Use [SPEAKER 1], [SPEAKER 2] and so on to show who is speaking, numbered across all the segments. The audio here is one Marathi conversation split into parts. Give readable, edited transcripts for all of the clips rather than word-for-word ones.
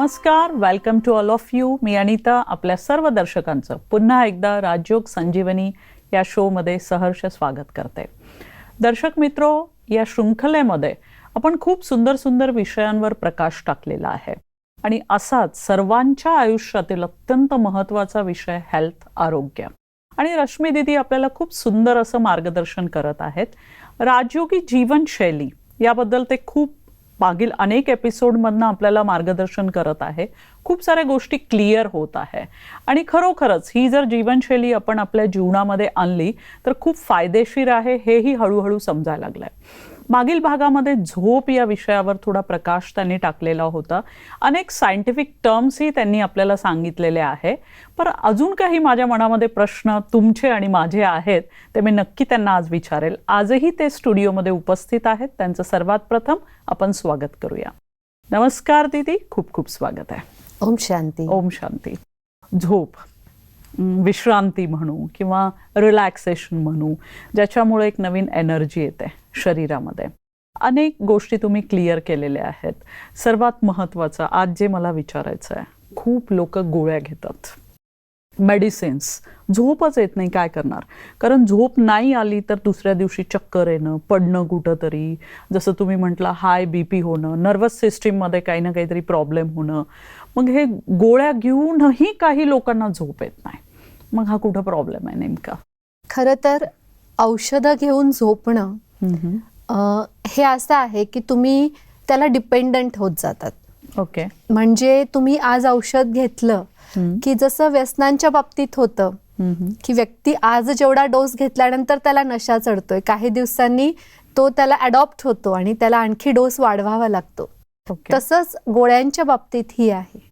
[SPEAKER 1] नमस्कार, welcome to all of you. मी अनिता आपल्या सर्व दर्शकांचं पुन्हा एकदा राजयोग संजीवनी या शोमध्ये सहर्ष स्वागत करते. दर्शक मित्रो, या शृंखलेमध्ये आपण खूप सुंदर सुंदर विषयांवर प्रकाश टाकलेला आहे आणि असाच सर्वांच्या आयुष्यातील अत्यंत महत्त्वाचा विषय हेल्थ, आरोग्य. आणि रश्मी दीदी आपल्याला खूप सुंदर असं मार्गदर्शन करत आहेत. राजयोगी जीवनशैली याबद्दल ते खूप मागील अनेक एपिसोडमधनं आपल्याला मार्गदर्शन करत आहे. खूप साऱ्या गोष्टी क्लिअर होत आहे आणि खरोखरच ही जर जीवनशैली आपण आपल्या जीवनामध्ये आणली तर खूप फायदेशीर आहे, हेही हळूहळू समजायला लागलंय. मागील भागामध्ये झोप या विषयावर थोडा प्रकाश त्यांनी टाकलेला होता. अनेक सायंटिफिक टर्म्सही त्यांनी आपल्याला सांगितलेले आहे. पण अजून काही माझ्या मनामध्ये प्रश्न तुमचे आणि माझे आहेत ते मी नक्की त्यांना आज विचारेल. आजही ते स्टुडिओमध्ये उपस्थित आहेत. त्यांचं सर्वात प्रथम आपण स्वागत करूया. नमस्कार दीदी, खूप खूप स्वागत आहे.
[SPEAKER 2] ओम शांती.
[SPEAKER 1] ओम शांती. झोप, विश्रांती म्हणू किंवा रिलॅक्सेशन म्हणू, ज्याच्यामुळे एक नवीन एनर्जी येते शरीरामध्ये. अनेक गोष्टी तुम्ही क्लिअर केलेल्या आहेत. सर्वात महत्त्वाचं आज जे मला विचारायचं आहे, खूप लोक गोळ्या घेतात, मेडिसिन्स. झोपच येत नाही, काय करणार? कारण झोप नाही आली तर दुसऱ्या दिवशी चक्कर येणं, पडणं कुठं तरी, जसं तुम्ही म्हटलं हाय BP होणं, नर्वस सिस्टीममध्ये काही ना काहीतरी प्रॉब्लेम होणं. मग हे गोळ्या घेऊनही काही लोकांना झोप येत नाही. मग हा कुठं प्रॉब्लेम आहे नेमका?
[SPEAKER 2] खरं तर औषधं घेऊन झोपणं हे असं आहे की तुम्ही त्याला डिपेंडंट होत जातात.
[SPEAKER 1] ओके.
[SPEAKER 2] म्हणजे तुम्ही आज औषध घेतलं की जसं व्यसनांच्या बाबतीत होतं की व्यक्ती आज जेवढा डोस घेतल्यानंतर त्याला नशा चढतोय, काही दिवसांनी तो त्याला अडॉप्ट होतो आणि त्याला आणखी डोस वाढवावा लागतो. तसंच गोळ्यांच्या बाबतीत ही आहे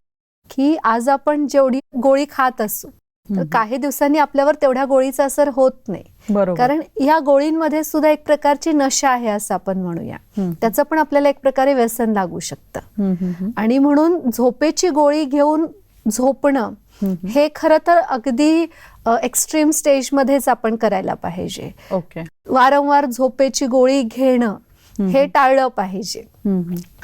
[SPEAKER 2] की आज आपण जेवढी गोळी खात असू तर काही दिवसांनी आपल्यावर तेवढ्या गोळीचा असर होत नाही. कारण या गोळींमध्ये सुद्धा एक प्रकारची नशा आहे असं आपण म्हणूया. त्याचं पण आपल्याला एक प्रकारे व्यसन लागू शकतं. आणि म्हणून झोपेची गोळी घेऊन झोपणं हे खरं तर अगदी एक्स्ट्रीम स्टेजमध्येच आपण करायला पाहिजे. वारंवार झोपेची गोळी घेणं हे टाळलं पाहिजे.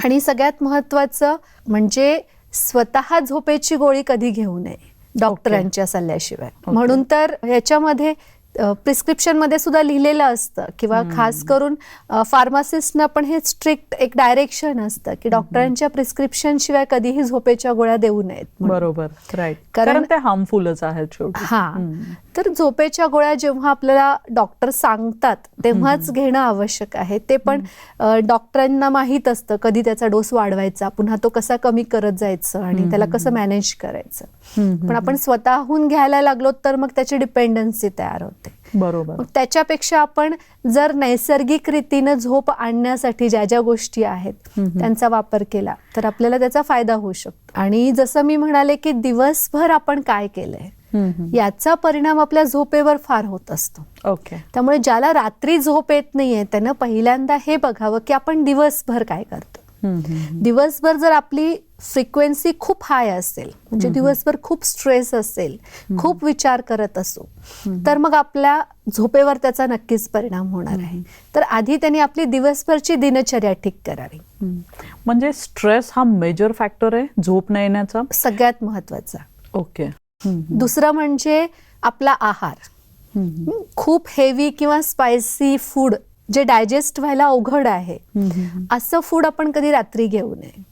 [SPEAKER 2] आणि सगळ्यात महत्वाचं म्हणजे स्वतः झोपेची गोळी कधी घेऊ नये डॉक्टरांच्या सल्ल्याशिवाय. म्हणून तर ह्याच्यामध्ये प्रिस्क्रिप्शन मध्ये सुद्धा लिहिलेलं असतं किंवा खास करून फार्मासिस्टनं पण हे स्ट्रिक्ट एक डायरेक्शन असतं की डॉक्टरांच्या प्रिस्क्रिप्शन शिवाय कधीही झोपेच्या गोळ्या देऊ नयेत.
[SPEAKER 1] बरोबर, राईट. कारण ते हार्मफुलच आहेत शेवटी.
[SPEAKER 2] तर झोपेच्या गोळ्या जेव्हा आपल्याला डॉक्टर सांगतात तेव्हाच घेणं आवश्यक आहे. ते पण डॉक्टरांना माहीत असतं कधी त्याचा डोस वाढवायचा, पुन्हा तो कसा कमी करत जायचं आणि त्याला कसं मॅनेज करायचं. पण आपण स्वतःहून घ्यायला लागलो तर मग त्याची डिपेंडन्सी तयार होते.
[SPEAKER 1] बरोबर.
[SPEAKER 2] मग त्याच्यापेक्षा आपण जर नैसर्गिक रीतीनं झोप आणण्यासाठी ज्या ज्या गोष्टी आहेत त्यांचा वापर केला तर आपल्याला त्याचा फायदा होऊ शकतो. आणि जसं मी म्हणाले की दिवसभर आपण काय केलंय याचा परिणाम आपल्या झोपेवर फार होत असतो. त्यामुळे ज्याला रात्री झोप येत नाहीये त्यानं पहिल्यांदा हे बघावं की आपण दिवसभर काय करतो. दिवसभर जर आपली फ्रिक्वेन्सी खूप हाय असेल, म्हणजे दिवसभर खूप स्ट्रेस असेल, खूप विचार करत असो, तर मग आपल्या झोपेवर त्याचा नक्कीच परिणाम होणार आहे. तर आधी त्यांनी आपली दिवसभरची दिनचर्या ठीक करावी.
[SPEAKER 1] म्हणजे स्ट्रेस हा मेजर फॅक्टर आहे झोप न येण्याचा,
[SPEAKER 2] सगळ्यात महत्वाचा.
[SPEAKER 1] ओके.
[SPEAKER 2] दुसरं म्हणजे आपला आहार. खूप हेवी किंवा स्पायसी फूड जे डायजेस्ट व्हायला अवघड आहे असं फूड आपण कधी रात्री घेऊ नये.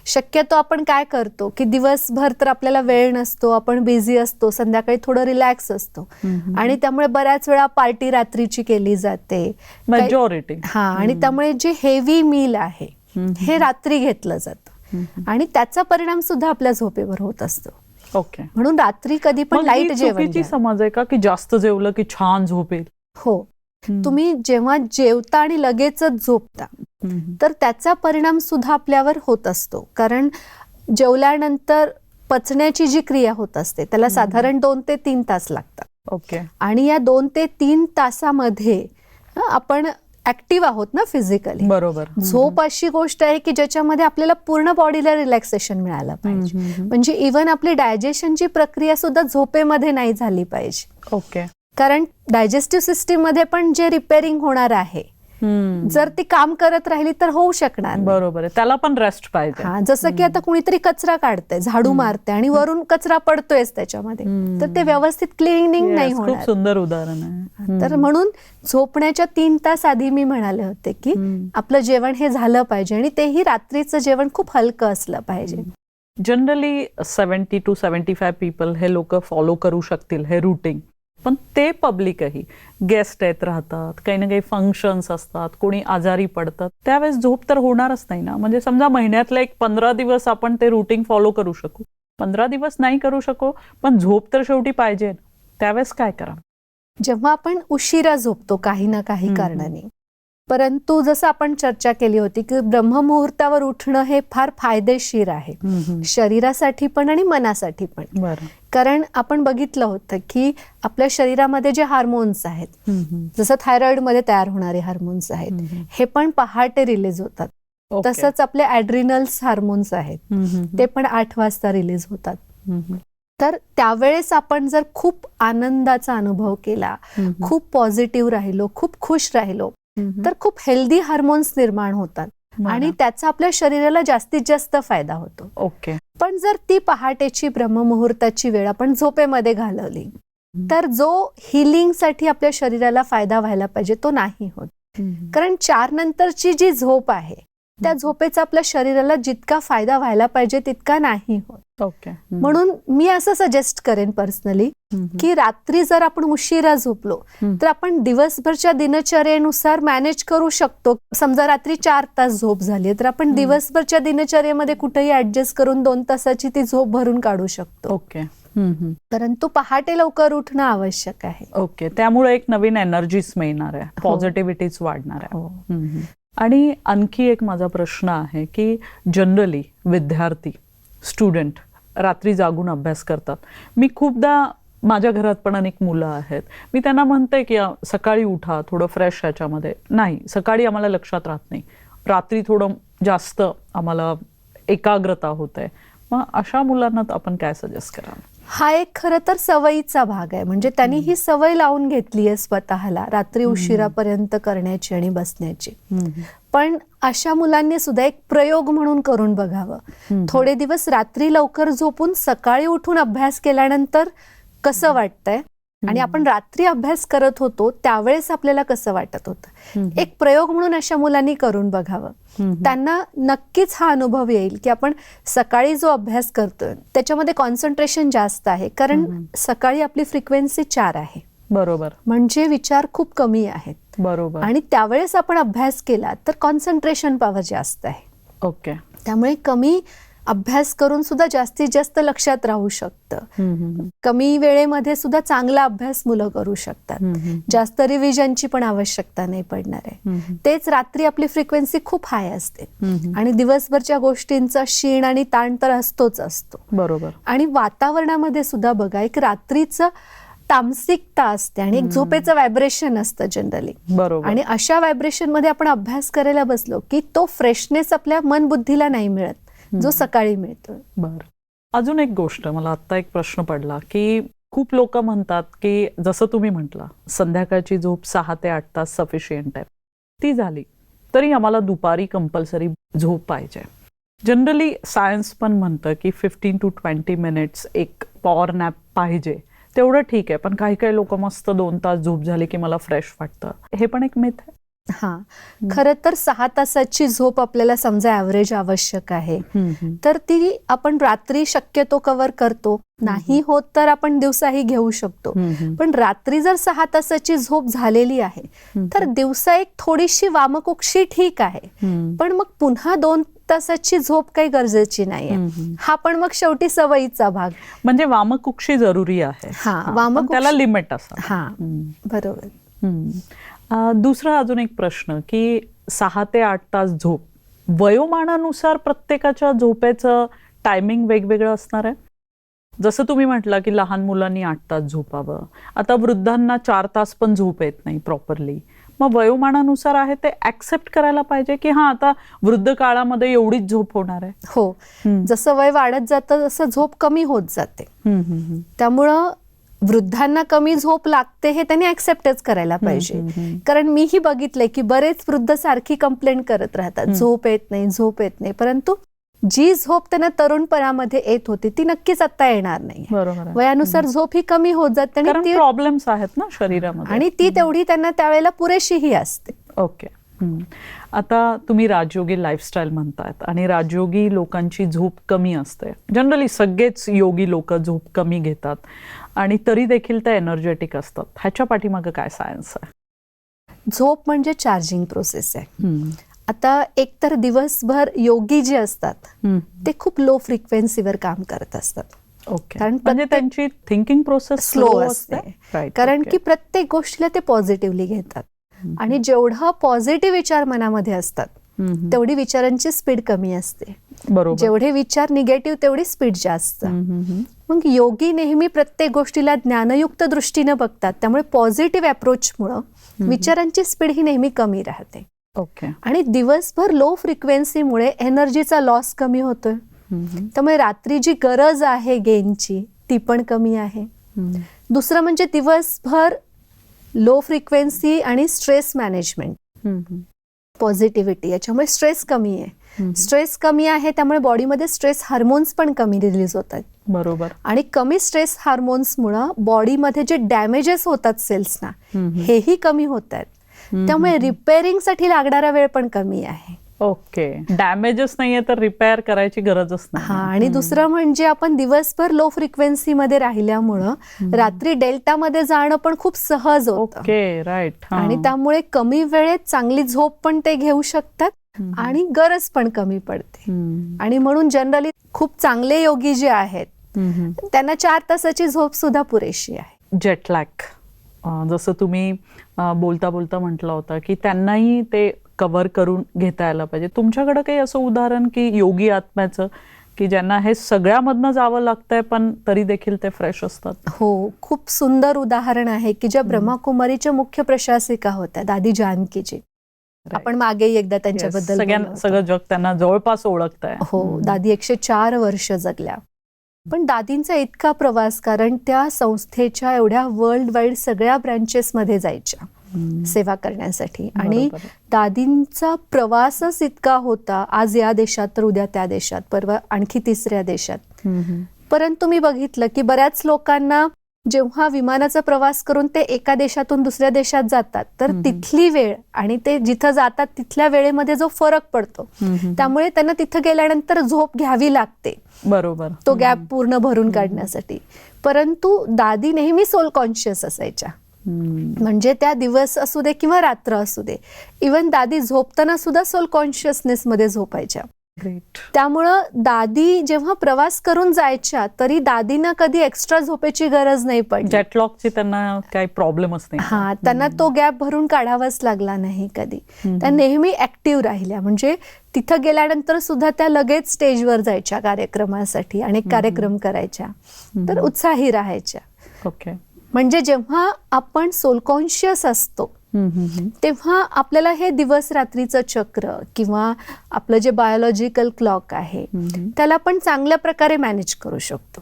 [SPEAKER 2] शक्यतो आपण काय करतो की दिवसभर तर आपल्याला वेळ नसतो, आपण बिझी असतो, संध्याकाळी थोडं रिलॅक्स असतो आणि त्यामुळे बऱ्याच वेळा पार्टी रात्रीची केली जाते
[SPEAKER 1] मेजॉरिटी.
[SPEAKER 2] आणि त्यामुळे जे हेवी मील आहे हे रात्री घेतलं जातं आणि त्याचा परिणाम सुद्धा आपल्या झोपेवर होत असतो. म्हणून रात्री कधी पण लाईट जेवण.
[SPEAKER 1] समज आहे का की जास्त जेवलं की छान झोप येईल?
[SPEAKER 2] हो. तुम्ही जेव्हा जेवता आणि लगेचच झोपता तर त्याचा परिणाम सुद्धा आपल्यावर होत असतो. कारण जेवल्यानंतर पचण्याची जी क्रिया होत असते त्याला साधारण 2 ते 3 तास लागतात. आणि या 2 ते 3 तासामध्ये आपण ऍक्टिव्ह आहोत ना फिजिकली.
[SPEAKER 1] बरोबर.
[SPEAKER 2] झोप अशी गोष्ट आहे की ज्याच्यामध्ये आपल्याला पूर्ण बॉडीला रिलॅक्सेशन मिळालं पाहिजे. म्हणजे इव्हन आपली डायजेशनची प्रक्रिया सुद्धा झोपेमध्ये नाही झाली पाहिजे. कारण डायजेस्टिव्ह सिस्टीम मध्ये पण जे रिपेअरिंग होणार आहे जर ती काम करत राहिली तर होऊ शकणार नाही.
[SPEAKER 1] बरोबर आहे, त्याला पण रेस्ट पाहिजे.
[SPEAKER 2] हा, जसं की आता कुणीतरी कचरा काढतंय, झाडू मारते आणि वरून कचरा पडतोयच त्याच्यामध्ये, तर ते व्यवस्थित क्लिनिंग नाही
[SPEAKER 1] Yes, खूप
[SPEAKER 2] होणार.
[SPEAKER 1] सुंदर उदाहरण आहे.
[SPEAKER 2] तर म्हणून झोपण्याच्या 3 तास आधी मी म्हणाले होते की आपलं जेवण हे झालं पाहिजे आणि तेही रात्रीचं जेवण खूप हलकं असलं पाहिजे.
[SPEAKER 1] जनरली 70 to 75 पीपल हे लोक फॉलो करू शकतील हे रुटीन, पण ते पब्लिकही गेस्ट येत राहतात, काही ना काही फंक्शन्स असतात, कोणी आजारी पडतात, त्यावेळेस झोप तर होणारच नाही ना. म्हणजे समजा महिन्यातले एक 15 दिवस आपण ते रुटीन फॉलो करू शकू, 15 दिवस नाही करू शकू, पण झोप तर शेवटी पाहिजे, त्यावेळेस काय करा?
[SPEAKER 2] जेव्हा आपण उशिरा झोपतो काही ना काही कारणाने, परंतु जसं आपण चर्चा केली होती की ब्रह्ममुहूर्तावर उठणं हे फार फायदेशीर आहे, शरीरासाठी पण आणि मनासाठी पण.
[SPEAKER 1] बरं.
[SPEAKER 2] कारण आपण बघितलं होतं की आपल्या शरीरामध्ये जे हार्मोन्स आहेत, जसं थायरॉइड मध्ये तयार होणारे हार्मोन्स आहेत, हे पण पहाटे रिलीज होतात.
[SPEAKER 1] Okay.
[SPEAKER 2] तसंच आपले ॲड्रिनल्स हार्मोन्स आहेत, ते पण 8 वाजता रिलीज होतात. तर त्यावेळेस आपण जर खूप आनंदाचा अनुभव केला, खूप पॉझिटिव्ह राहिलो, खूप खुश राहिलो, तर खूप हेल्दी हार्मोन्स निर्माण होतात आणि त्याचा आपल्या शरीराला जास्तीत जास्त फायदा होतो.
[SPEAKER 1] ओके.
[SPEAKER 2] पण जर ती पहाटेची ब्रह्ममुहूर्ताची वेळ आपण झोपेमध्ये घालवली, तर जो हिलिंगसाठी आपल्या शरीराला फायदा व्हायला पाहिजे तो नाही होत. कारण 4 नंतरची जी झोप आहे, त्या झोपेचा आपल्या शरीराला जितका फायदा व्हायला पाहिजे तितका नाही होत.
[SPEAKER 1] ओके.
[SPEAKER 2] म्हणून मी असं सजेस्ट करेन पर्सनली की रात्री जर आपण उशिरा झोपलो तर आपण दिवसभरच्या दिनचर्येनुसार मॅनेज करू शकतो. समजा रात्री 4 तास झोप झाली तर आपण दिवसभरच्या दिनचर्येमध्ये कुठेही ऍडजस्ट करून 2 तासाची ती झोप भरून काढू शकतो.
[SPEAKER 1] ओके.
[SPEAKER 2] परंतु पहाटे लवकर उठणं आवश्यक आहे.
[SPEAKER 1] ओके, त्यामुळे एक नवीन एनर्जीच मिळणार आहे, पॉझिटिव्हिटीच वाढणार आहे. आणि आणखी एक माझा प्रश्न आहे की जनरली विद्यार्थी स्टुडंट रात्री जागून अभ्यास करतात. मी खूपदा माझ्या घरात पण अनेक मुलं आहेत, मी त्यांना म्हणते की सकाळी उठा, थोडं फ्रेश ह्याच्यामध्ये नाही, सकाळी आम्हाला लक्षात राहत नाही, रात्री थोडं जास्त आम्हाला एकाग्रता होते. मग अशा मुलांना आपण काय सजेस्ट कराल?
[SPEAKER 2] हा एक खरं तर सवयीचा भाग आहे. म्हणजे त्यांनी ही सवय लावून घेतली आहे स्वतःला रात्री उशिरापर्यंत करण्याची आणि बसण्याची. पण अशा मुलांनी सुद्धा एक प्रयोग म्हणून करून बघावं. थोडे दिवस रात्री लवकर झोपून सकाळी उठून अभ्यास केल्यानंतर कसं वाटतंय आणि आपण रात्री अभ्यास करत होतो त्यावेळेस आपल्याला कसं वाटत होतं, एक प्रयोग म्हणून अशा मुलांनी करून बघावं. त्यांना नक्कीच हा अनुभव येईल की आपण सकाळी जो अभ्यास करतोय त्याच्यामध्ये कॉन्सन्ट्रेशन जास्त आहे, कारण सकाळी आपली फ्रिक्वेन्सी 4 आहे.
[SPEAKER 1] बरोबर.
[SPEAKER 2] म्हणजे विचार खूप कमी आहेत.
[SPEAKER 1] बरोबर.
[SPEAKER 2] आणि त्यावेळेस आपण अभ्यास केला तर कॉन्सन्ट्रेशन पॉवर जास्त आहे.
[SPEAKER 1] ओके.
[SPEAKER 2] त्यामुळे कमी अभ्यास करून सुद्धा जास्तीत जास्त लक्षात राहू शकतं. कमी वेळेमध्ये सुद्धा चांगला अभ्यास मुलं करू शकतात. जास्त रिव्हिजनची पण आवश्यकता नाही पडणार आहे. तेच रात्री आपली फ्रिक्वेन्सी खूप हाय असते आणि दिवसभरच्या गोष्टींचा शीण आणि ताण तर असतोच असतो.
[SPEAKER 1] बरोबर.
[SPEAKER 2] आणि वातावरणामध्ये सुद्धा बघा एक रात्रीचं तामसिकता असते आणि एक झोपेचं व्हायब्रेशन असतं जनरली.
[SPEAKER 1] बरोबर.
[SPEAKER 2] आणि अशा व्हायब्रेशन मध्ये आपण अभ्यास करायला बसलो की तो फ्रेशनेस आपल्या मन बुद्धीला नाही मिळत जो सकाळी मिळतो.
[SPEAKER 1] बर. अजून एक गोष्ट मला आता एक प्रश्न पडला की खूप लोक म्हणतात की जसं तुम्ही म्हटला संध्याकाळची झोप 6 ते 8 तास सफिशियंट आहे, ती झाली तरी आम्हाला दुपारी कंपल्सरी झोप पाहिजे. जनरली सायन्स पण म्हणतं की 15 to 20 मिनिट्स एक पॉवर नॅप पाहिजे, तेवढं ठीक आहे. पण काही काही लोक मस्त 2 तास झोप झाली की मला फ्रेश वाटतं, हे पण एक मिथ आहे.
[SPEAKER 2] हा, खरं तर 6 तासाची झोप आपल्याला समजा ॲव्हरेज आवश्यक आहे, तर ती आपण रात्री शक्यतो कव्हर करतो. नाही होत तर आपण दिवसाही घेऊ शकतो. पण रात्री जर 6 तासाची झोप झालेली आहे तर दिवसा एक थोडीशी वामकुक्षी ठीक आहे, पण मग पुन्हा 2 तासाची झोप काही गरजेची नाहीये. हा पण मग शेवटी सवयीचा भाग.
[SPEAKER 1] म्हणजे वामकुक्षी जरुरी आहे.
[SPEAKER 2] वामकुक्षी
[SPEAKER 1] त्याला लिमिट असतं.
[SPEAKER 2] हा, बरोबर.
[SPEAKER 1] दुसरा अजून एक प्रश्न की 6 ते 8 तास झोप वयोमानानुसार प्रत्येकाच्या झोपेचं टायमिंग वेगवेगळं असणार आहे. जसं तुम्ही म्हटलं की लहान मुलांनी 8 तास झोपावं, आता वृद्धांना 4 तास पण झोप येत नाही प्रॉपरली. मग वयोमानानुसार आहे ते ऍक्सेप्ट करायला पाहिजे की हा आता वृद्ध काळामध्ये एवढीच झोप होणार आहे.
[SPEAKER 2] हो, जसं वय वाढत जातं तसं झोप कमी होत जाते. त्यामुळं वृद्धांना कमी झोप लागते हे त्यांनी ऍक्सेप्टच करायला पाहिजे. कारण मीही बघितलंय की बरेच वृद्ध सारखी कंप्लेंट करत राहतात, झोप येत नाही. परंतु जी झोप त्यांना तरुणपणामध्ये येत होती ती नक्कीच आता येणार नाही.
[SPEAKER 1] बरोबर.
[SPEAKER 2] वयानुसार झोप ही कमी होत जाते आणि
[SPEAKER 1] प्रॉब्लेम्स आहेत ना शरीरामध्ये,
[SPEAKER 2] आणि ती तेवढी त्यांना त्यावेळेला पुरेशीही असते.
[SPEAKER 1] ओके. आता तुम्ही राजयोगी लाईफस्टाईल म्हणतायत आणि राजयोगी लोकांची झोप कमी असते. जनरली सगळेच योगी लोक झोप कमी घेतात आणि तरी देखील ते एनर्जेटिक असतात. ह्याच्या पाठीमागे काय सायन्स आहे?
[SPEAKER 2] झोप म्हणजे चार्जिंग प्रोसेस आहे. आता एकतर दिवसभर योगी जे असतात ते खूप लो फ्रिक्वेन्सीवर काम करत असतात.
[SPEAKER 1] ओके. म्हणजे त्यांची थिंकिंग प्रोसेस
[SPEAKER 2] स्लो असते, कारण की प्रत्येक गोष्टीला ते पॉझिटिव्हली घेतात. आणि जेवढा पॉझिटिव्ह विचार मनामध्ये असतात तेवढी विचारांची स्पीड कमी असते.
[SPEAKER 1] बरोबर.
[SPEAKER 2] जेवढे विचार निगेटिव्ह तेवढी स्पीड जास्त. मग योगी नेहमी प्रत्येक गोष्टीला ज्ञानयुक्त दृष्टीने बघतात, त्यामुळे पॉझिटिव्ह अप्रोचमुळं विचारांची स्पीड ही नेहमी कमी राहते.
[SPEAKER 1] ओके.
[SPEAKER 2] आणि दिवसभर लो फ्रिक्वेन्सीमुळे एनर्जीचा लॉस कमी होतोय, त्यामुळे रात्री जी गरज आहे गेनची ती पण कमी आहे. दुसरं म्हणजे दिवसभर लो फ्रिक्वेन्सी आणि स्ट्रेस मॅनेजमेंट, पॉझिटिव्हिटी, याच्यामुळे स्ट्रेस कमी आहे. स्ट्रेस कमी आहे त्यामुळे बॉडीमध्ये स्ट्रेस हार्मोन्स पण कमी रिलीज होतात.
[SPEAKER 1] बरोबर.
[SPEAKER 2] आणि कमी स्ट्रेस हार्मोन्समुळे बॉडीमध्ये जे डॅमेजेस होतात सेल्सना हेही कमी होत आहेत. त्यामुळे रिपेअरिंग साठी लागणारा वेळ पण कमी आहे.
[SPEAKER 1] ओके. डॅमेजेस नाहीये तर रिपेअर करायची गरजच नाही.
[SPEAKER 2] आणि दुसरं म्हणजे आपण दिवसभर लो फ्रिक्वेन्सी मध्ये राहिल्यामुळं रात्री डेल्टामध्ये जाणं पण खूप सहज होतं.
[SPEAKER 1] ओके. राईट.
[SPEAKER 2] आणि त्यामुळे कमी वेळेत चांगली झोप पण ते घेऊ शकतात आणि गरज पण कमी पडते. आणि म्हणून जनरली खूप चांगले योगी जे आहेत त्यांना 4 तासाची झोप सुद्धा पुरेशी आहे.
[SPEAKER 1] जेटलॅग, जसं तुम्ही बोलता बोलता म्हटलं होतं की त्यांनाही ते कव्हर करून घेता यायला पाहिजे. तुमच्याकडे काही असं उदाहरण की योगी आत्म्याचं की ज्यांना हे सगळ्यामधनं जावं लागतंय पण तरी देखील ते फ्रेश असतात?
[SPEAKER 2] हो, खूप सुंदर उदाहरण आहे की ज्या ब्रह्माकुमारीच्या मुख्य प्रशासिका होत्या दादी जानकीजी. आपण मागेही एकदा त्यांच्याबद्दल
[SPEAKER 1] सगळं जग त्यांना जवळपास ओळखतंय.
[SPEAKER 2] हो, दादी 104 वर्ष जगल्या. पण दादींचा इतका प्रवास, कारण त्या संस्थेच्या एवढ्या वर्ल्ड वाईड सगळ्या ब्रँचेस मध्ये जायच्या सेवा करण्यासाठी. आणि दादींचा प्रवासच इतका होता, आज या देशात तर उद्या त्या देशात, परवा आणखी तिसऱ्या देशात. परंतु मी बघितलं की बऱ्याच लोकांना जेव्हा विमानाचा प्रवास करून ते एका देशातून दुसऱ्या देशात जातात तर तिथली वेळ आणि ते जिथं जातात तिथल्या वेळेमध्ये जो फरक पडतो त्यामुळे त्यांना तिथं गेल्यानंतर झोप घ्यावी लागते.
[SPEAKER 1] बरोबर.
[SPEAKER 2] तो गॅप पूर्ण भरून काढण्यासाठी. परंतु दादी नेहमी सोल कॉन्शियस असायच्या. म्हणजे त्या दिवस असू दे किंवा रात्र असू दे, इवन दादी झोपताना सुद्धा सोल कॉन्शियसनेस मध्ये झोपायच्या. त्यामुळं दादी जेव्हा प्रवास करून जायच्या तरी दादींना कधी एक्स्ट्रा झोपेची गरज नाही पडली.
[SPEAKER 1] जेटलॉगची त्यांना काही प्रॉब्लेमच नाही.
[SPEAKER 2] त्यांना तो गॅप भरून काढावाच लागला नाही कधी. त्या नेहमी ऍक्टिव्ह राहिल्या. म्हणजे तिथं गेल्यानंतर सुद्धा त्या लगेच स्टेजवर जायच्या कार्यक्रमासाठी आणि कार्यक्रम करायच्या, तर उत्साही राहायच्या.
[SPEAKER 1] ओके.
[SPEAKER 2] म्हणजे जेव्हा आपण सोल कॉन्शियस असतो तेव्हा आपल्याला हे दिवस रात्रीचं चक्र किंवा आपलं जे बायोलॉजिकल क्लॉक आहे त्याला आपण चांगल्या प्रकारे मॅनेज करू शकतो.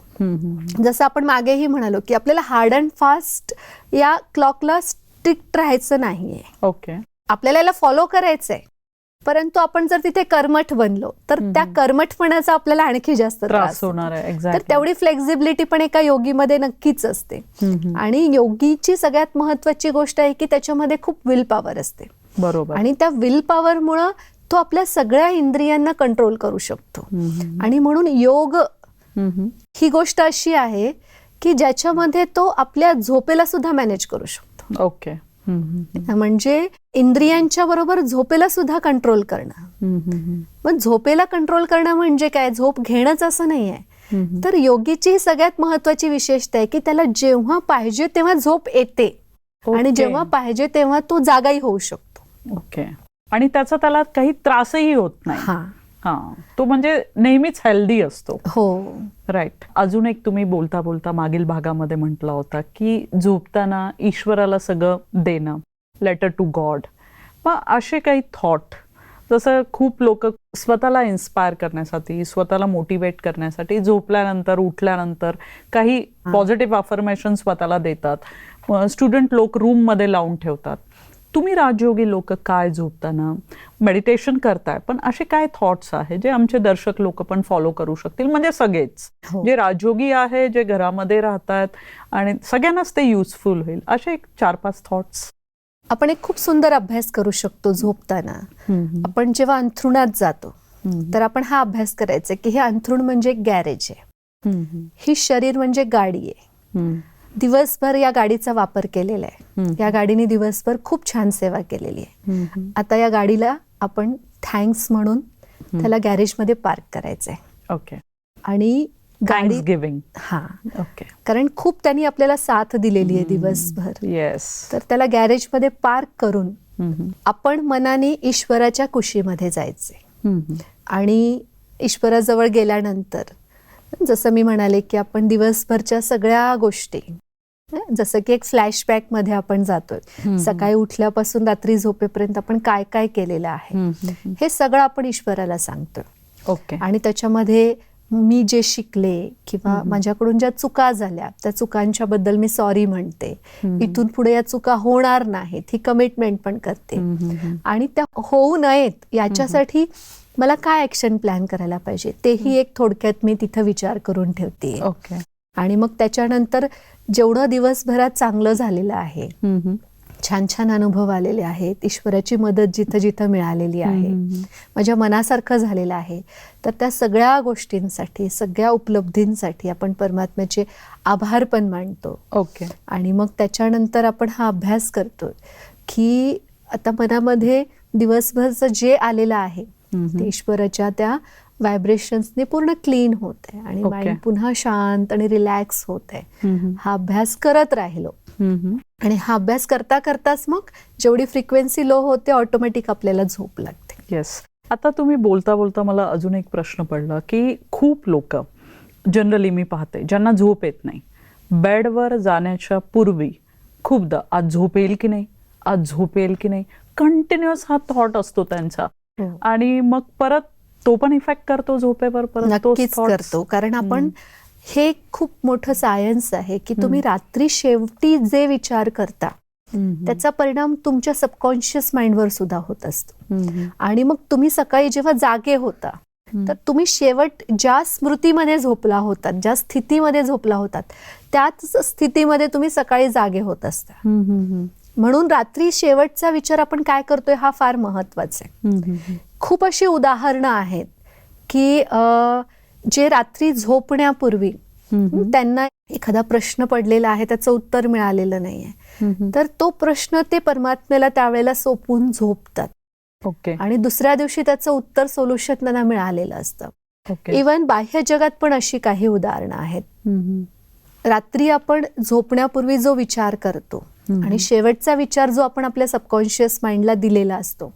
[SPEAKER 2] जसं आपण मागेही म्हणालो की आपल्याला हार्ड अँड फास्ट या क्लॉकला स्ट्रिक्ट राहायचं नाहीये.
[SPEAKER 1] ओके.
[SPEAKER 2] आपल्याला याला फॉलो करायचंय, परंतु आपण जर तिथे कर्मठ बनलो तर त्या कर्मठपणाचा आपल्याला आणखी जास्त त्रास होणार आहे. तर तेवढी फ्लेक्झिबिलिटी पण एका योगीमध्ये नक्कीच असते. आणि योगीची सगळ्यात महत्वाची गोष्ट आहे की त्याच्यामध्ये खूप विल पॉवर असते.
[SPEAKER 1] बरोबर.
[SPEAKER 2] आणि त्या विल पॉवरमुळं तो आपल्या सगळ्या इंद्रियांना कंट्रोल करू शकतो. आणि म्हणून योग ही गोष्ट अशी आहे की ज्याच्यामध्ये तो आपल्या झोपेला सुद्धा मॅनेज करू शकतो.
[SPEAKER 1] ओके.
[SPEAKER 2] म्हणजे इंद्रियांच्या बरोबर झोपेला सुद्धा कंट्रोल करणं. मग झोपेला कंट्रोल करणं म्हणजे काय? झोप घेणंच असं नाहीये. तर योगीची सगळ्यात महत्वाची विशेषता आहे की त्याला जेव्हा पाहिजे तेव्हा झोप येते आणि जेव्हा पाहिजे तेव्हा तो जागाही होऊ शकतो.
[SPEAKER 1] ओके. आणि त्याचा त्याला काही त्रासही होत नाही. तो म्हणजे नेहमीच हेल्दी असतो.
[SPEAKER 2] हो,
[SPEAKER 1] राईट. अजून एक तुम्ही बोलता बोलता मागील भागामध्ये म्हटला होता की झोपताना ईश्वराला सगळं देणं, लेटर टू गॉड. मग असे काही थॉट, जसं खूप लोक स्वतःला इन्स्पायर करण्यासाठी, स्वतःला मोटिवेट करण्यासाठी झोपल्यानंतर उठल्यानंतर काही पॉझिटिव्ह अफर्मेशन स्वतःला देतात. स्टुडंट लोक रूममध्ये लावून ठेवतात. तुम्ही राजयोगी लोक काय झोपताना मेडिटेशन करताय, पण असे काय थॉट्स आहे जे आमचे दर्शक लोक पण फॉलो करू शकतील, म्हणजे सगळेच जे राजयोगी आहे, जे घरामध्ये राहतात, आणि सगळ्यांनाच ते युजफुल होईल, असे एक 4-5 थॉट्स.
[SPEAKER 2] आपण एक खूप सुंदर अभ्यास करू शकतो झोपताना. आपण जेव्हा अंथरुणात जातो तर आपण हा अभ्यास करायचा की हे अंथरुण म्हणजे एक गॅरेज आहे, ही शरीर म्हणजे गाडी आहे. दिवसभर या गाडीचा वापर केलेला आहे, या गाडीने दिवसभर खूप छान सेवा केलेली आहे. आता या गाडीला आपण थँक्स म्हणून त्याला गॅरेजमध्ये पार्क करायचंय.
[SPEAKER 1] ओके.
[SPEAKER 2] आणि गाडी
[SPEAKER 1] गिव्हिंग.
[SPEAKER 2] हा,
[SPEAKER 1] ओके.
[SPEAKER 2] कारण खूप त्यांनी आपल्याला साथ दिलेली आहे दिवसभर.
[SPEAKER 1] येस.
[SPEAKER 2] तर त्याला गॅरेजमध्ये पार्क करून आपण मनाने ईश्वराच्या कुशीमध्ये जायचे. आणि ईश्वराजवळ गेल्यानंतर जसं मी म्हणाले की आपण दिवसभरच्या सगळ्या गोष्टी, जसं की एक फ्लॅशबॅक मध्ये आपण जातोय, सकाळी उठल्यापासून रात्री झोपेपर्यंत आपण काय काय केलेलं आहे हे सगळं आपण ईश्वराला सांगतोय.
[SPEAKER 1] ओके.
[SPEAKER 2] आणि त्याच्यामध्ये मी जे शिकले किंवा माझ्याकडून ज्या चुका झाल्या त्या चुकांच्या बद्दल मी सॉरी म्हणते. इथून पुढे या चुका होणार नाहीत ही कमिटमेंट पण करते. आणि त्या होऊ नयेत याच्यासाठी मला काय ऍक्शन प्लॅन करायला पाहिजे तेही एक थोडक्यात मी तिथं विचार करून ठेवते.
[SPEAKER 1] ओके.
[SPEAKER 2] आणि मग त्याच्यानंतर जेवढं दिवसभरात चांगलं झालेलं आहे, छान छान अनुभव आलेले आहेत, ईश्वराची मदत जिथं जिथं मिळालेली आहे, माझ्या मनासारखं झालेलं आहे, तर त्या सगळ्या गोष्टींसाठी, सगळ्या उपलब्धींसाठी आपण परमात्म्याचे आभार पण मानतो.
[SPEAKER 1] ओके.
[SPEAKER 2] आणि मग त्याच्यानंतर आपण हा अभ्यास करतो की आता मनामध्ये दिवसभरचं जे आलेलं आहे ते ईश्वराच्या त्या व्हायब्रेशन्सने पूर्ण क्लीन होत आहे आणि माइंड पुन्हा शांत आणि रिलॅक्स होत आहे. हा अभ्यास करत राहिलो आणि हा अभ्यास करता करताच मग जेवढी फ्रिक्वेन्सी लो होते ऑटोमॅटिक आपल्याला झोप लागते.
[SPEAKER 1] येस. आता तुम्ही बोलता बोलता मला अजून एक प्रश्न पडला की खूप लोक जनरली मी पाहते ज्यांना झोप येत नाही, बेडवर जाण्याच्या पूर्वी खूपदा आज झोप येईल की नाही, आज झोप येईल की नाही, कंटिन्युअस हा थॉट असतो त्यांचा. आणि मग परत तो पण इफेक्ट करतो झोपेवर. परत
[SPEAKER 2] नक्कीच करतो, कारण आपण हे खूप मोठं सायन्स आहे की तुम्ही रात्री शेवटी जे विचार करता त्याचा परिणाम तुमच्या सबकॉन्शियस माइंडवर सुद्धा होत असतो. आणि मग तुम्ही सकाळी जेव्हा जागे होता तर तुम्ही शेवट ज्या स्मृतीमध्ये झोपला होतात, ज्या स्थितीमध्ये झोपला होतात त्याच स्थितीमध्ये तुम्ही सकाळी जागे होत असता. म्हणून रात्री शेवटचा विचार आपण काय करतोय हा फार महत्वाचा आहे. खूप अशी उदाहरणं आहेत की जे रात्री झोपण्यापूर्वी त्यांना एखादा प्रश्न पडलेला आहे, त्याचं उत्तर मिळालेलं नाहीये, तर तो प्रश्न ते परमात्म्याला त्यावेळेला सोपवून झोपतात.
[SPEAKER 1] ओके.
[SPEAKER 2] आणि दुसऱ्या दिवशी त्याचं उत्तर सोल्युशन त्यांना मिळालेलं असतं. इव्हन बाह्य जगात पण अशी काही उदाहरणं आहेत. रात्री आपण झोपण्यापूर्वी जो विचार करतो आणि शेवटचा विचार जो आपण आपल्या सबकॉन्शियस माइंडला दिलेला असतो,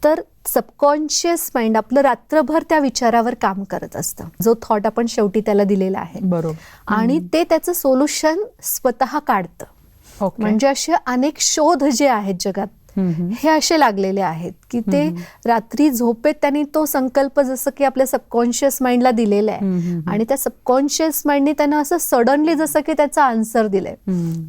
[SPEAKER 2] तर सबकॉन्शियस माइंड आपलं रात्रभर त्या विचारावर काम करत असतं, जो थॉट आपण शेवटी त्याला दिलेला आहे.
[SPEAKER 1] बरोबर.
[SPEAKER 2] आणि ते त्याचं सोल्युशन स्वतः काढतं. म्हणजे असे अनेक शोध जे आहेत जगात हे असे लागलेले आहेत की ते रात्री झोपेत त्यांनी तो संकल्प जसं की आपल्या सबकॉन्शियस माइंडला दिलेला आहे आणि त्या सबकॉन्शियस माइंडने त्यांना असं सडनली जसं की त्याचा आन्सर दिलाय.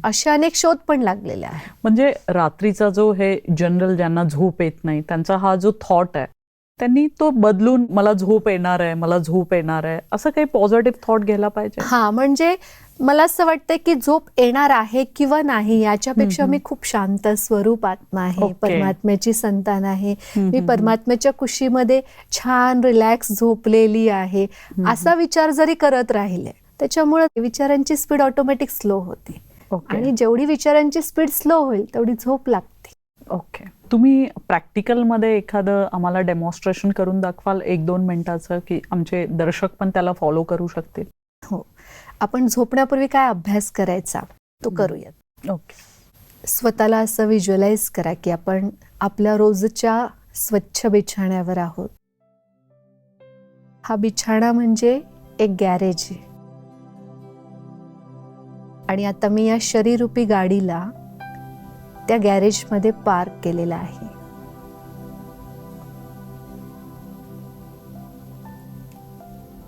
[SPEAKER 2] असे अनेक शोध पण लागलेले आहेत.
[SPEAKER 1] म्हणजे रात्रीचा जो हे जनरल ज्यांना झोप येत नाही त्यांचा हा जो थॉट आहे त्यांनी तो बदलून मला झोप येणार आहे, मला झोप येणार आहे, असं काही पॉझिटिव्ह थॉट घ्यायला पाहिजे.
[SPEAKER 2] हा, म्हणजे मला असं वाटतं की झोप येणार आहे किंवा नाही याच्यापेक्षा मी खूप शांत स्वरूप आत्मा आहे, परमात्म्याची संतान आहे, मी परमात्म्याच्या कुशीमध्ये छान रिलॅक्स झोपलेली आहे, असा विचार जरी करत राहिले त्याच्यामुळे विचारांची स्पीड ऑटोमॅटिक स्लो होते. आणि जेवढी विचारांची स्पीड स्लो होईल तेवढी झोप लागते.
[SPEAKER 1] ओके. तुम्ही प्रॅक्टिकलमध्ये एखादं आम्हाला डेमॉन्स्ट्रेशन करून दाखवाल 1-2 मिनिटाचं की आमचे दर्शक पण त्याला फॉलो करू शकतील?
[SPEAKER 2] हो. आपण झोपण्यापूर्वी काय अभ्यास करायचा तो करूयात.
[SPEAKER 1] ओके.
[SPEAKER 2] स्वतःला असं व्हिज्युअलाइज करा की आपण आपल्या रोजच्या स्वच्छ बिछाण्यावर आहोत. हा बिछाणा म्हणजे एक गॅरेज आहे आणि आता मी या शरीररूपी गाडीला त्या गॅरेजमध्ये पार्क केलेला आहे.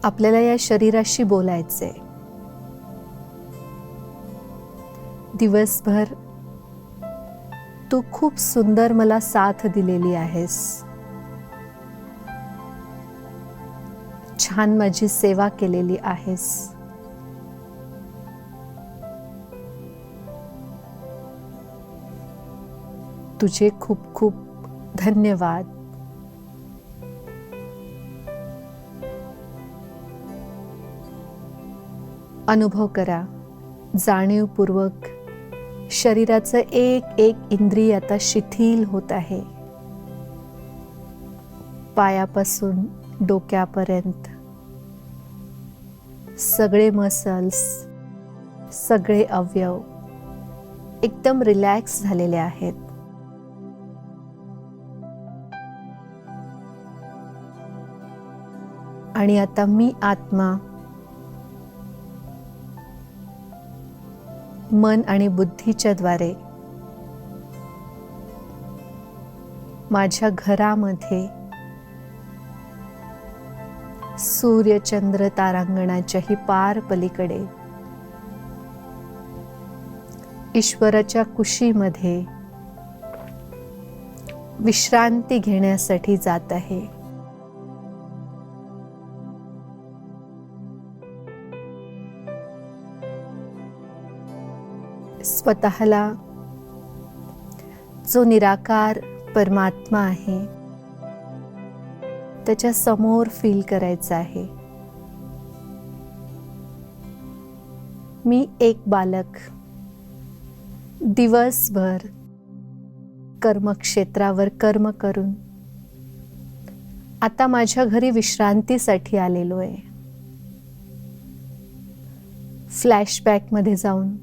[SPEAKER 2] आपल्याला या शरीराशी बोलायचंय. दिवसभर तू खूप सुंदर मला साथ दिलेली आहेस. छान माझी सेवा केलेली आहेस. तुझे खूप खूप धन्यवाद. अनुभव करा, जाणीवपूर्वक शरीराचं एक एक इंद्रिय आता शिथिल होत आहे. पायापासून डोक्यापर्यंत सगळे मसल्स, सगळे अवयव एकदम रिलॅक्स झालेले आहेत. आणि आता मी आत्मा मन आणि बुद्धीच्या द्वारे माझ्या घरामध्ये सूर्य चंद्र तारांगणाच्याही पार पलीकडे ईश्वराच्या कुशीमध्ये विश्रांती घेण्यासाठी जात आहे. स्वतःला जो निराकार परमात्मा आहे त्याच्या समोर फील करायचं आहे. मी एक बालक दिवसभर कर्मक्षेत्रावर कर्म करून आता माझ्या घरी विश्रांतीसाठी आलेलो आहे. फ्लॅशबॅकमध्ये जाऊन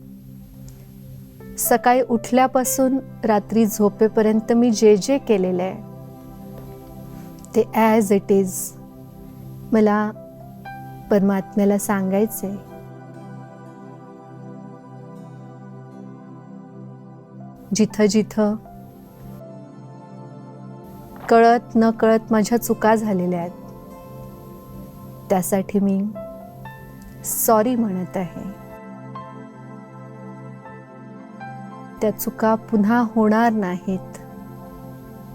[SPEAKER 2] सकाळी उठल्यापासून रात्री झोपेपर्यंत मी जे जे केलेलं आहे ते ॲज इट इज मला परमात्म्याला सांगायचंय. जिथं जिथं कळत न कळत माझ्या चुका झालेल्या आहेत त्यासाठी मी सॉरी म्हणत आहे. त्या चुका पुन्हा होणार नाहीत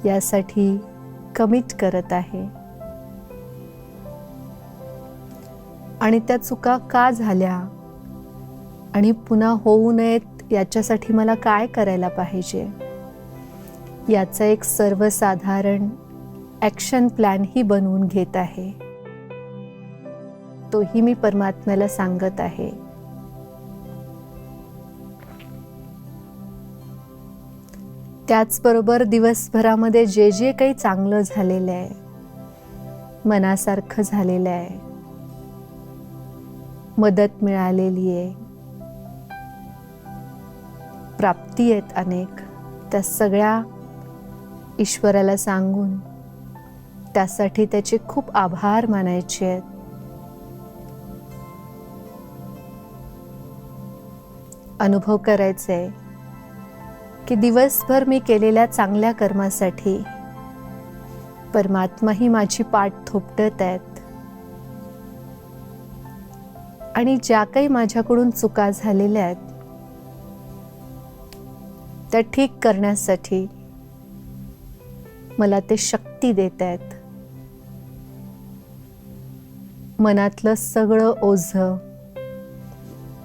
[SPEAKER 2] यासाठी कमिट करत आहे. आणि त्या चुका का झाल्या आणि पुन्हा होऊ नयेत याच्यासाठी मला काय करायला पाहिजे याचा एक सर्वसाधारण ॲक्शन प्लॅनही बनवून घेत आहे. तोही मी परमात्म्याला सांगत आहे. त्याचबरोबर दिवसभरामध्ये जे जे काही चांगलं झालेलं आहे, मनासारखं झालेलं आहे, मदत मिळालेली आहे, प्राप्ती आहेत अनेक, त्या सगळ्या ईश्वराला सांगून त्यासाठी त्याचे खूप आभार मानायचे आहेत. अनुभव करायचे आहे की दिवसभर मी केलेल्या चांगल्या कर्मासाठी परमात्माही माझी पाठ थोपटत आहेत. आणि ज्या काही माझ्याकडून चुका झालेल्या आहेत त्या ठीक करण्यासाठी मला ते शक्ती देत आहेत. मनातलं सगळं ओझं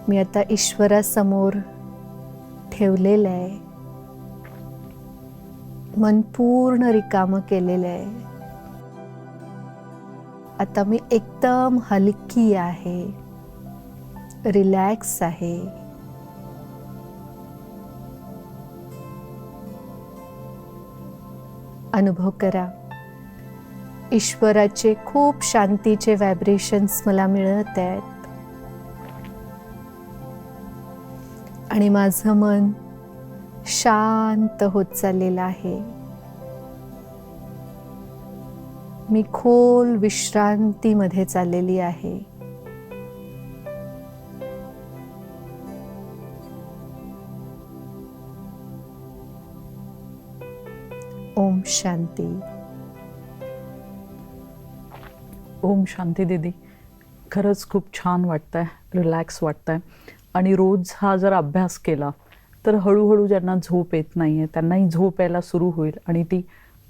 [SPEAKER 2] मी आता ईश्वरासमोर ठेवलेलं आहे. मन पूर्ण रिकामं केलेलं आहे. आता मी एकदम हलकी आहे, रिलॅक्स आहे. अनुभव करा, ईश्वराचे खूप शांतीचे व्हायब्रेशन्स मला मिळत आहेत. आणि माझं मन शांत होत चाललेलं आहे. मी खोल विश्रांतीमध्ये चाललेली आहे. ओम शांती.
[SPEAKER 1] ओम शांती दीदी. खरंच खूप छान वाटतंय, रिलॅक्स वाटतंय. आणि रोज हा जर अभ्यास केला तर हळूहळू ज्यांना झोप येत नाहीये त्यांनाही झोप यायला सुरू होईल आणि ती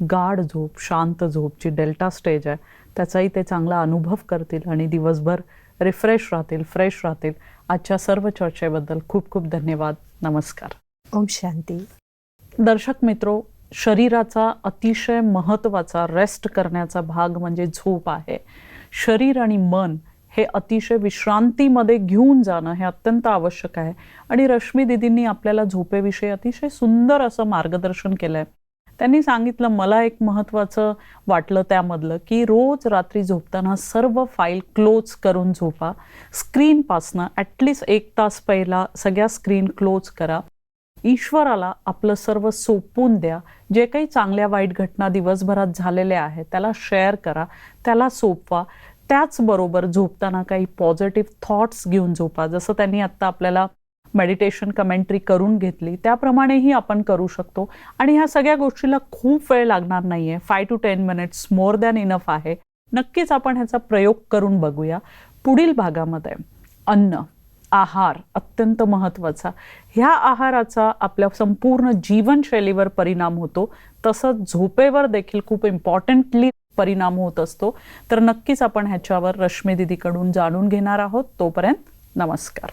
[SPEAKER 1] गाढ झोप, शांत झोप जी डेल्टा स्टेज आहे त्याचाही ते चांगला अनुभव करतील आणि दिवसभर रिफ्रेश राहतील, फ्रेश राहतील. आजच्या सर्व चर्चेबद्दल खूप खूप धन्यवाद. नमस्कार.
[SPEAKER 2] ओम शांती.
[SPEAKER 1] दर्शक मित्रो, शरीराचा अतिशय महत्त्वाचा रेस्ट करण्याचा भाग म्हणजे झोप आहे. शरीर आणि मन हे अतिशय विश्रांतीमध्ये घेऊन जाणं हे अत्यंत आवश्यक आहे. आणि रश्मी दीदींनी आपल्याला झोपेविषयी अतिशय सुंदर असं मार्गदर्शन केलंय. त्यांनी सांगितलं, मला एक महत्त्वाचं वाटलं त्यामधलं, की रोज रात्री झोपताना सर्व फाईल क्लोज करून झोपा. स्क्रीनपासनं ॲटलिस्ट 1 तास पहिला सगळ्या स्क्रीन क्लोज करा. ईश्वराला आपलं सर्व सोपवून द्या. जे काही चांगल्या वाईट घटना दिवसभरात झालेल्या आहेत त्याला शेअर करा, त्याला सोपवा. त्याचबरोबर झोपताना काही पॉझिटिव्ह थॉट्स घेऊन झोपा. जसं त्यांनी आत्ता आपल्याला मेडिटेशन कमेंट्री करून घेतली त्याप्रमाणेही आपण करू शकतो. आणि ह्या सगळ्या गोष्टीला खूप वेळ लागणार नाहीये. 5 to 10 minutes more than enough आहे. नक्कीच आपण ह्याचा प्रयोग करून बघूया. पुढील भागामध्ये अन्न, आहार अत्यंत महत्त्वाचा. ह्या आहाराचा आपल्या संपूर्ण जीवनशैलीवर परिणाम होतो. तसंच झोपेवर देखील खूप इम्पॉर्टंटली परिणाम होत असतो. तर नक्कीच आपण ह्याच्यावर रश्मी दीदीकडून जाणून घेणार आहोत. तोपर्यंत नमस्कार.